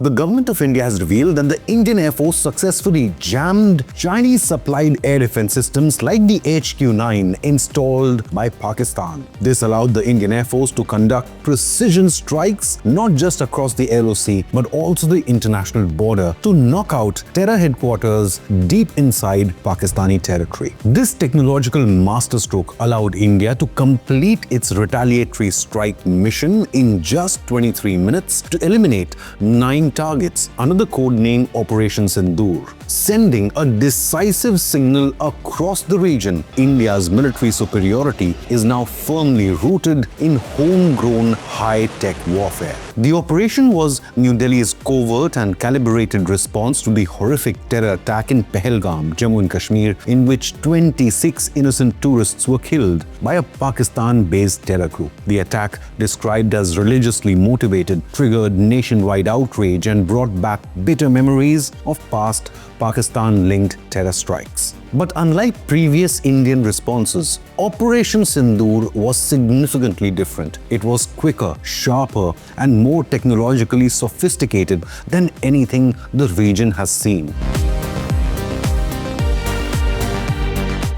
The government of India has revealed that the Indian Air Force successfully jammed Chinese-supplied air defense systems like the HQ-9 installed by Pakistan. This allowed the Indian Air Force to conduct precision strikes not just across the LOC but also the international border to knock out terror headquarters deep inside Pakistani territory. This technological masterstroke allowed India to complete its retaliatory strike mission in just 23 minutes to eliminate 9 targets under the code name Operation Sindoor, sending a decisive signal across the region. India's military superiority is now firmly rooted in homegrown high-tech warfare. The operation was New Delhi's covert and calibrated response to the horrific terror attack in Pahalgam, Jammu and Kashmir, in which 26 innocent tourists were killed by a Pakistan-based terror group. The attack, described as religiously motivated, triggered nationwide outrage and brought back bitter memories of past Pakistan-linked terror strikes. But unlike previous Indian responses, Operation Sindoor was significantly different. It was quicker, sharper, and more technologically sophisticated than anything the region has seen.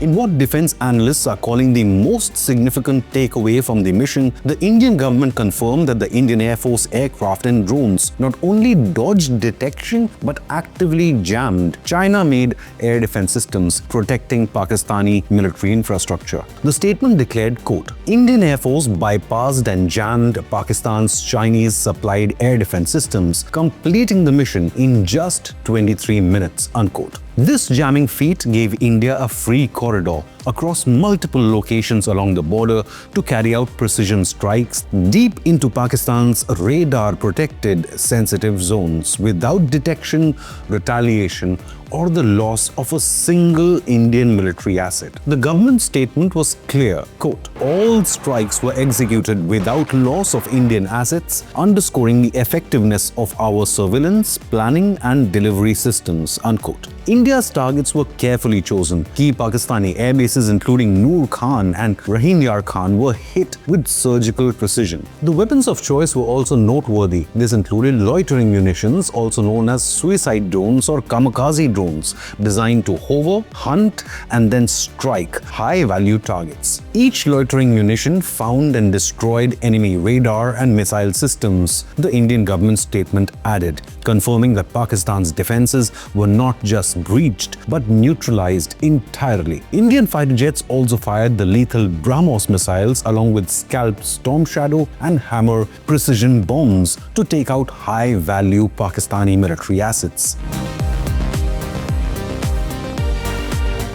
In what defense analysts are calling the most significant takeaway from the mission, the Indian government confirmed that the Indian Air Force aircraft and drones not only dodged detection but actively jammed China-made air defense systems protecting Pakistani military infrastructure. The statement declared, quote, Indian Air Force bypassed and jammed Pakistan's Chinese-supplied air defense systems, completing the mission in just 23 minutes, unquote. This jamming feat gave India a free corridor across multiple locations along the border to carry out precision strikes deep into Pakistan's radar-protected sensitive zones without detection, retaliation, or the loss of a single Indian military asset. The government statement was clear, quote, all strikes were executed without loss of Indian assets, underscoring the effectiveness of our surveillance, planning, and delivery systems, unquote. India's targets were carefully chosen. Key Pakistani air bases including Noor Khan and Rahim Yar Khan were hit with surgical precision. The weapons of choice were also noteworthy. This included loitering munitions, also known as suicide drones or kamikaze drones, designed to hover, hunt, and then strike high-value targets. Each loitering munition found and destroyed enemy radar and missile systems, the Indian government statement added, confirming that Pakistan's defenses were not just breached but neutralized entirely. Indian fighter jets also fired the lethal BrahMos missiles along with Scalp Storm Shadow and Hammer precision bombs to take out high-value Pakistani military assets.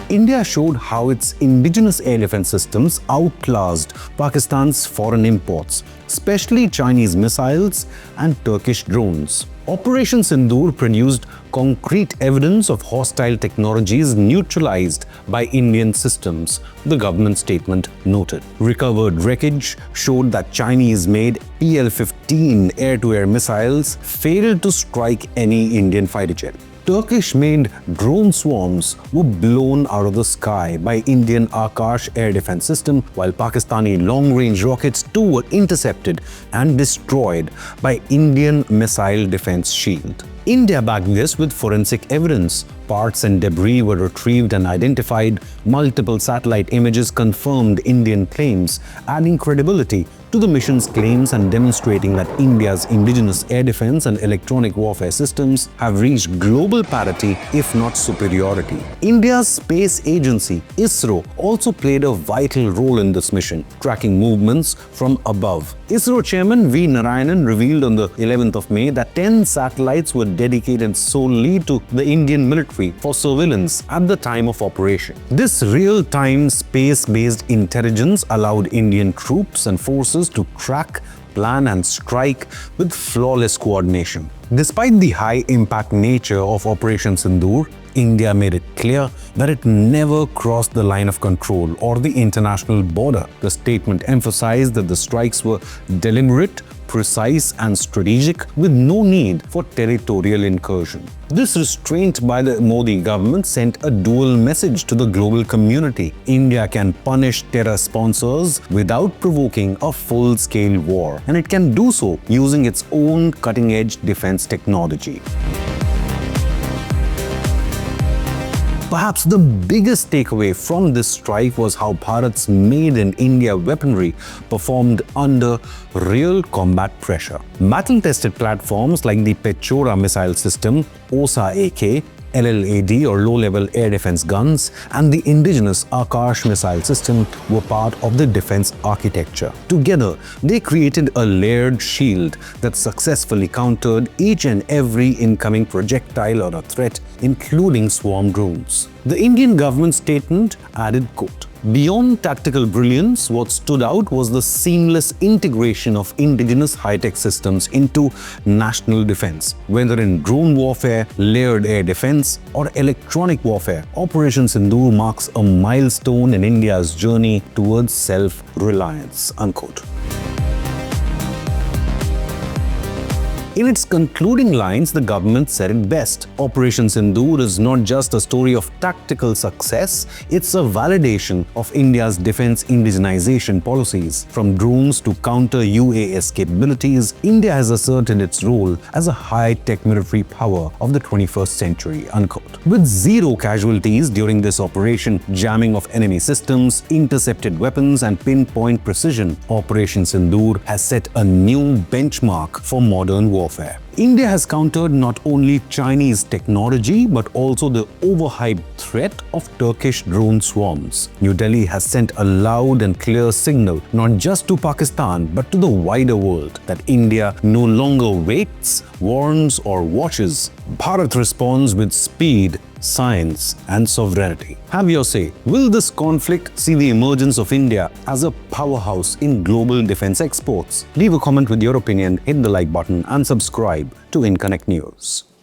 India showed how its indigenous air defense systems outclassed Pakistan's foreign imports, especially Chinese missiles and Turkish drones. Operation Sindoor produced concrete evidence of hostile technologies neutralized by Indian systems, the government statement noted. Recovered wreckage showed that Chinese-made PL-15 air-to-air missiles failed to strike any Indian fighter jet. Turkish-made drone swarms were blown out of the sky by Indian Akash Air Defence System, while Pakistani long-range rockets too were intercepted and destroyed by Indian Missile Defence Shield. India backed this with forensic evidence. Parts and debris were retrieved and identified. Multiple satellite images confirmed Indian claims, adding credibility to the mission's claims and demonstrating that India's indigenous air defense and electronic warfare systems have reached global parity, if not superiority. India's space agency, ISRO, also played a vital role in this mission, tracking movements from above. ISRO chairman V. Narayanan revealed on the 11th of May that 10 satellites were dedicated solely to the Indian military for surveillance at the time of operation. This real-time space-based intelligence allowed Indian troops and forces to track, plan, and strike with flawless coordination. Despite the high-impact nature of Operation Sindoor, India made it clear that it never crossed the line of control or the international border. The statement emphasized that the strikes were deliberate, precise and strategic with no need for territorial incursion. This restraint by the Modi government sent a dual message to the global community. India can punish terror sponsors without provoking a full-scale war, and it can do so using its own cutting-edge defense technology. Perhaps the biggest takeaway from this strike was how Bharat's made-in-India weaponry performed under real combat pressure. Battle-tested platforms like the Pechora missile system, OSA-AK, LLAD or low-level air defense guns, and the indigenous Akash missile system were part of the defense architecture. Together, they created a layered shield that successfully countered each and every incoming projectile or a threat, including swarm drones. The Indian government statement added, quote, "Beyond tactical brilliance, what stood out was the seamless integration of indigenous high-tech systems into national defense. Whether in drone warfare, layered air defense, or electronic warfare, Operation Sindoor marks a milestone in India's journey towards self-reliance." Unquote. In its concluding lines, the government said it best. Operation Sindoor is not just a story of tactical success, it's a validation of India's defense indigenization policies. From drones to counter UAS capabilities, India has asserted its role as a high-tech military power of the 21st century. Unquote. With zero casualties during this operation, jamming of enemy systems, intercepted weapons, and pinpoint precision, Operation Sindoor has set a new benchmark for modern warfare. India has countered not only Chinese technology but also the overhyped threat of Turkish drone swarms. New Delhi has sent a loud and clear signal not just to Pakistan but to the wider world that India no longer waits, warns or watches. Bharat responds with speed, science and sovereignty. Have your say. Will this conflict see the emergence of India as a powerhouse in global defense exports? Leave a comment with your opinion, hit the like button and subscribe to Inconnect News.